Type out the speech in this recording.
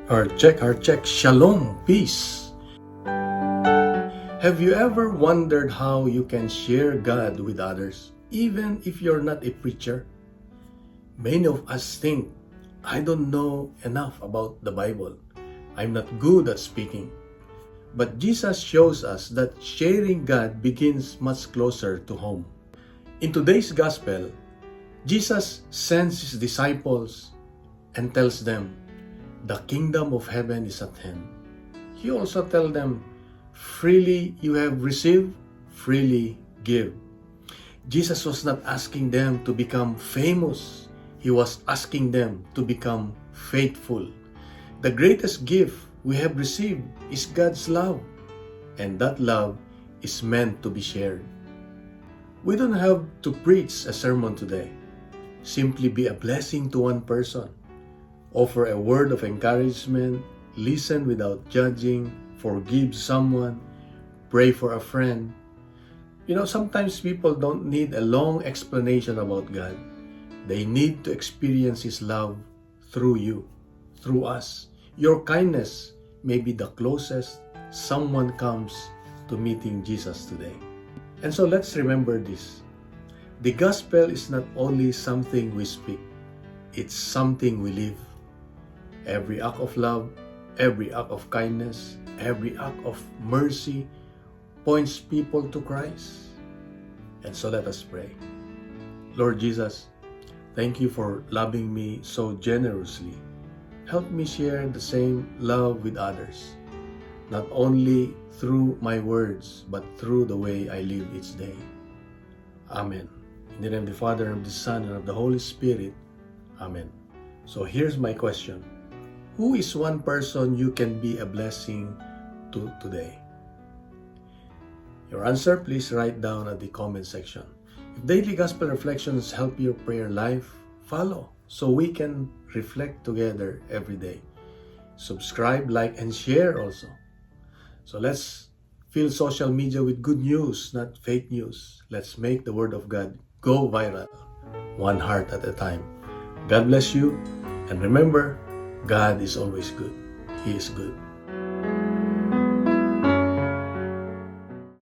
Heart check. Shalom, peace. Have you ever wondered how you can share God with others, even if you're not a preacher? Many of us think, I don't know enough about the Bible. I'm not good at speaking. But Jesus shows us that sharing God begins much closer to home. In today's gospel, Jesus sends his disciples and tells them, the kingdom of heaven is at hand. He also tells them, freely you have received, freely give. Jesus was not asking them to become famous. He was asking them to become faithful. The greatest gift we have received is God's love, and that love is meant to be shared. We don't have to preach a sermon today. Simply be a blessing to one person. Offer a word of encouragement, listen without judging, forgive someone, pray for a friend. Sometimes people don't need a long explanation about God. They need to experience His love through you, through us. Your kindness may be the closest someone comes to meeting Jesus today. And so let's remember this. The gospel is not only something we speak, it's something we live. Every act of love, every act of kindness, every act of mercy points people to Christ. And so let us pray. Lord Jesus, thank you for loving me so generously. Help me share the same love with others, not only through my words, but through the way I live each day. Amen. In the name of the Father, and of the Son, and of the Holy Spirit. Amen. So here's my question. Who is one person you can be a blessing to today? Your answer, please write down at the comment section. If daily gospel reflections help your prayer life, follow so we can reflect together every day. Subscribe, like, and share also. So let's fill social media with good news, not fake news. Let's make the Word of God go viral, one heart at a time. God bless you, and remember, God is always good. He is good.